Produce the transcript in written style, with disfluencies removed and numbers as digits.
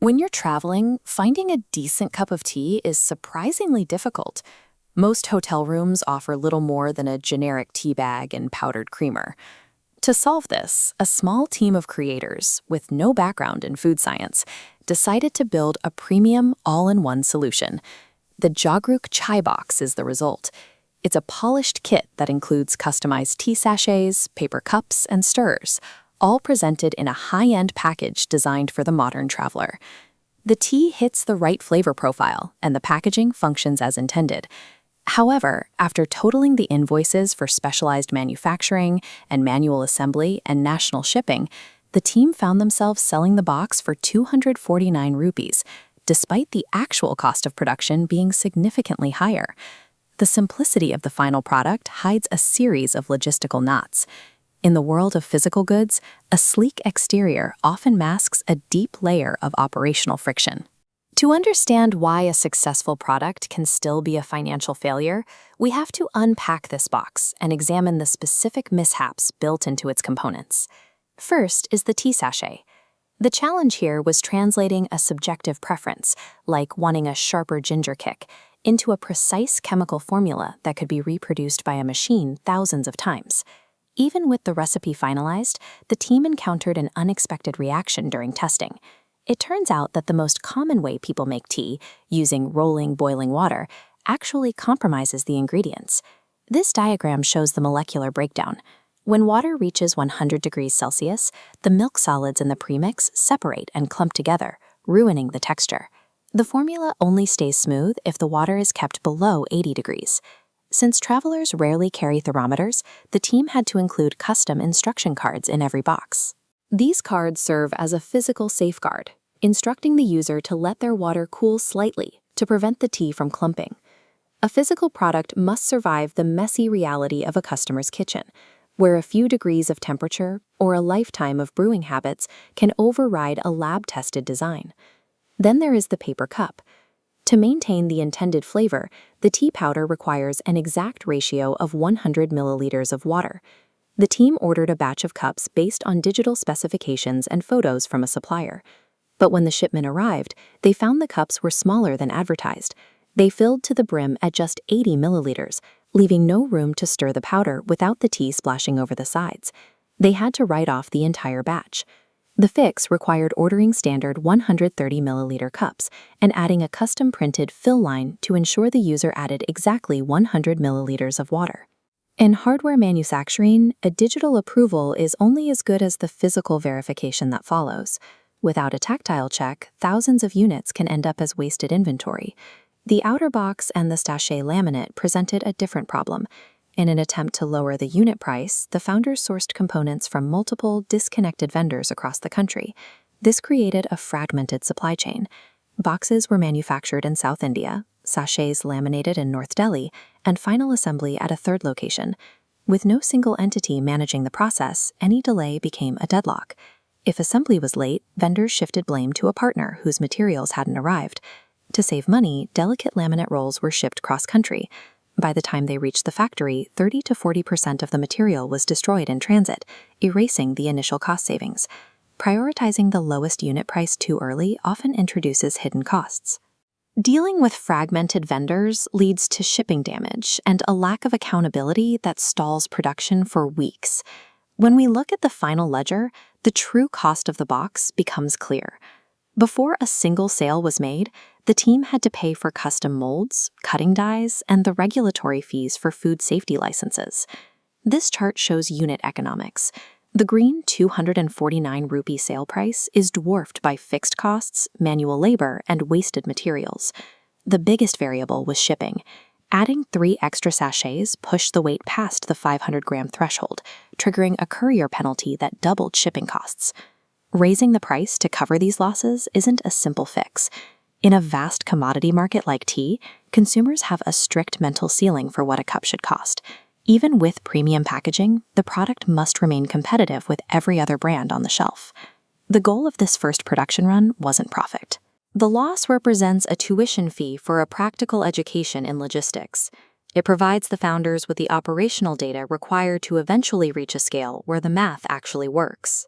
When you're traveling, finding a decent cup of tea is surprisingly difficult. Most hotel rooms offer little more than a generic tea bag and powdered creamer. To solve this, a small team of creators, with no background in food science, decided to build a premium all-in-one solution. The Jogruk Chai Box is the result. It's a polished kit that includes customized tea sachets, paper cups, and stirrers, all presented in a high-end package designed for the modern traveler. The tea hits the right flavor profile, and the packaging functions as intended. However, after totaling the invoices for specialized manufacturing and manual assembly and national shipping, the team found themselves selling the box for 249 rupees, despite the actual cost of production being significantly higher. The simplicity of the final product hides a series of logistical knots. In the world of physical goods, a sleek exterior often masks a deep layer of operational friction. To understand why a successful product can still be a financial failure, we have to unpack this box and examine the specific mishaps built into its components. First is the tea sachet. The challenge here was translating a subjective preference, like wanting a sharper ginger kick, into a precise chemical formula that could be reproduced by a machine thousands of times. Even with the recipe finalized, the team encountered an unexpected reaction during testing. It turns out that the most common way people make tea, using rolling boiling water, actually compromises the ingredients. This diagram shows the molecular breakdown. When water reaches 100 degrees Celsius, the milk solids in the premix separate and clump together, ruining the texture. The formula only stays smooth if the water is kept below 80 degrees. Since travelers rarely carry thermometers, the team had to include custom instruction cards in every box. These cards serve as a physical safeguard, instructing the user to let their water cool slightly to prevent the tea from clumping. A physical product must survive the messy reality of a customer's kitchen, where a few degrees of temperature or a lifetime of brewing habits can override a lab-tested design. Then there is the paper cup. To maintain the intended flavor, the tea powder requires an exact ratio of 100 milliliters of water. The team ordered a batch of cups based on digital specifications and photos from a supplier. But when the shipment arrived, they found the cups were smaller than advertised. They filled to the brim at just 80 milliliters, leaving no room to stir the powder without the tea splashing over the sides. They had to write off the entire batch. The fix required ordering standard 130 milliliter cups and adding a custom-printed fill line to ensure the user added exactly 100 milliliters of water. In hardware manufacturing, a digital approval is only as good as the physical verification that follows. Without a tactile check, thousands of units can end up as wasted inventory. The outer box and the sachet laminate presented a different problem. In an attempt to lower the unit price, the founders sourced components from multiple, disconnected vendors across the country. This created a fragmented supply chain. Boxes were manufactured in South India, sachets laminated in North Delhi, and final assembly at a third location. With no single entity managing the process, any delay became a deadlock. If assembly was late, vendors shifted blame to a partner whose materials hadn't arrived. To save money, delicate laminate rolls were shipped cross-country. By the time they reached the factory, 30 to 40% of the material was destroyed in transit, erasing the initial cost savings. Prioritizing the lowest unit price too early often introduces hidden costs. Dealing with fragmented vendors leads to shipping damage and a lack of accountability that stalls production for weeks. When we look at the final ledger, the true cost of the box becomes clear. Before a single sale was made, the team had to pay for custom molds, cutting dies, and the regulatory fees for food safety licenses. This chart shows unit economics. The green 249 rupee sale price is dwarfed by fixed costs, manual labor, and wasted materials. The biggest variable was shipping. Adding 3 extra sachets pushed the weight past the 500-gram threshold, triggering a courier penalty that doubled shipping costs. Raising the price to cover these losses isn't a simple fix. In a vast commodity market like tea, consumers have a strict mental ceiling for what a cup should cost. Even with premium packaging, the product must remain competitive with every other brand on the shelf. The goal of this first production run wasn't profit. The loss represents a tuition fee for a practical education in logistics. It provides the founders with the operational data required to eventually reach a scale where the math actually works.